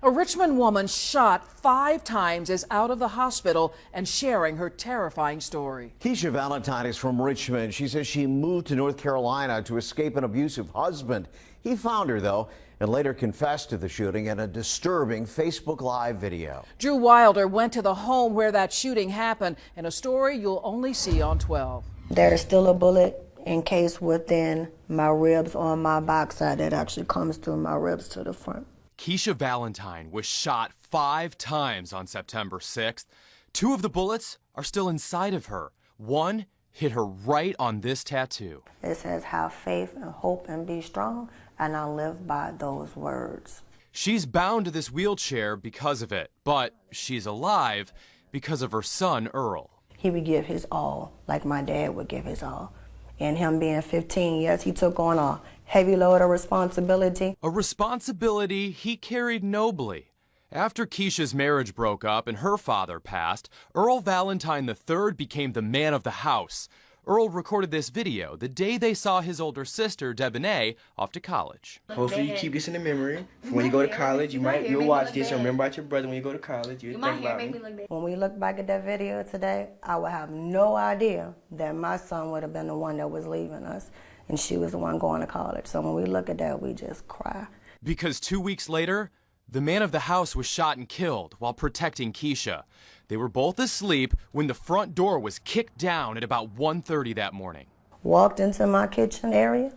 A Richmond woman shot 5 times is out of the hospital and sharing her terrifying story. Keisha Valentine is from Richmond. She says she moved to North Carolina to escape an abusive husband. He found her, though, and later confessed to the shooting in a disturbing Facebook Live video. Drew Wilder went to the home where that shooting happened in a story you'll only see on 12. There's still a bullet encased within my ribs on my backside that actually comes through my ribs to the front. Keisha Valentine was shot 5 times on September 6th. 2 of the bullets are still inside of her. One hit her right on this tattoo. It says, have faith and hope and be strong, and I live by those words. She's bound to this wheelchair because of it, but she's alive because of her son, Earl. He would give his all, like my dad would give his all. And him being 15, yes, he took on a heavy load of responsibility. A responsibility he carried nobly. After Keisha's marriage broke up and her father passed, Earl Valentine III became the man of the house. Earl recorded this video the day they saw his older sister, Debonae, off to college. Hopefully you keep this in the memory. When you go to college, you'll watch this and remember about your brother when you go to college. You'll think about me. When we look back at that video today, I would have no idea that my son would have been the one that was leaving us and she was the one going to college. So when we look at that, we just cry. Because 2 weeks later, the man of the house was shot and killed while protecting Keisha. They were both asleep when the front door was kicked down at about 1:30 that morning. Walked into my kitchen area,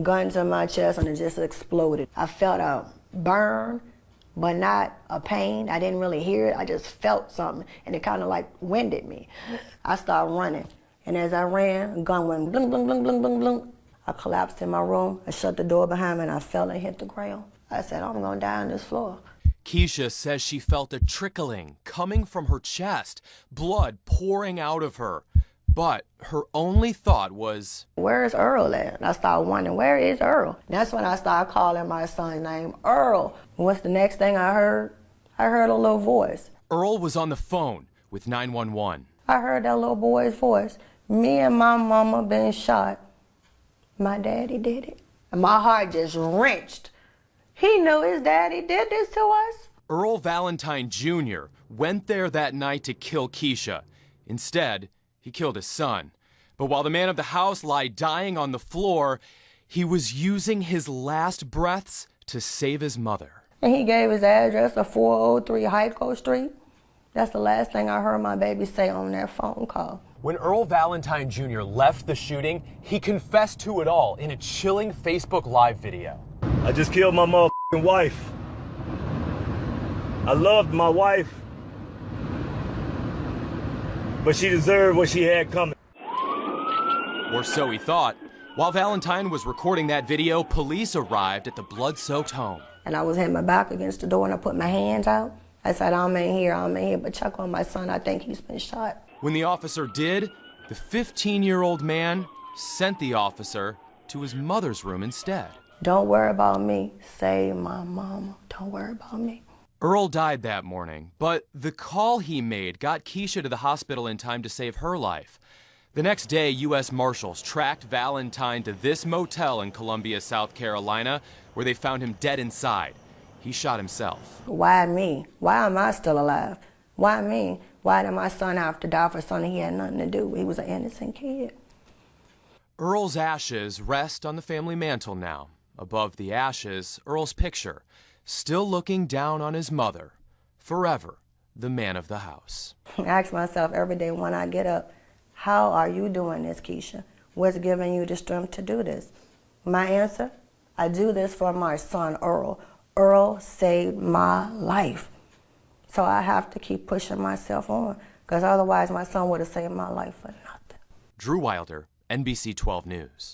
gun to my chest, and it just exploded. I felt a burn, but not a pain. I didn't really hear it. I just felt something, and it kind of like winded me. I started running, and as I ran, a gun went blink, blink, blink, blink, blink, blink. I collapsed in my room. I shut the door behind me, and I fell and hit the ground. I said, I'm going to die on this floor. Keisha says she felt a trickling coming from her chest, blood pouring out of her. But her only thought was, where's Earl at? And I started wondering, where is Earl? And that's when I started calling my son's name, Earl. What's the next thing I heard? I heard a little voice. Earl was on the phone with 911. I heard that little boy's voice. Me and my mama been shot. My daddy did it. And my heart just wrenched. He knew his daddy did this to us. Earl Valentine Jr. went there that night to kill Keisha. Instead, he killed his son. But while the man of the house lay dying on the floor, he was using his last breaths to save his mother. And he gave his address of 403 Hyco Street. That's the last thing I heard my baby say on that phone call. When Earl Valentine Jr. left the shooting, he confessed to it all in a chilling Facebook Live video. I just killed my motherfucking wife. I loved my wife, but she deserved what she had coming. Or so he thought. While Valentine was recording that video, police arrived at the blood-soaked home. And I was hitting my back against the door and I put my hands out. I said, I'm in here, but check on my son. I think he's been shot. When the officer did, the 15-year-old man sent the officer to his mother's room instead. Don't worry about me. Save my mama. Don't worry about me. Earl died that morning, but the call he made got Keisha to the hospital in time to save her life. The next day, U.S. Marshals tracked Valentine to this motel in Columbia, South Carolina, where they found him dead inside. He shot himself. Why me? Why am I still alive? Why me? Why did my son have to die for something he had nothing to do with? He was an innocent kid. Earl's ashes rest on the family mantle now. Above the ashes, Earl's picture, still looking down on his mother, forever the man of the house. I ask myself every day when I get up, how are you doing this, Keisha? What's giving you the strength to do this? My answer, I do this for my son, Earl. Earl saved my life. So I have to keep pushing myself on, because otherwise my son would have saved my life for nothing. Drew Wilder, NBC 12 News.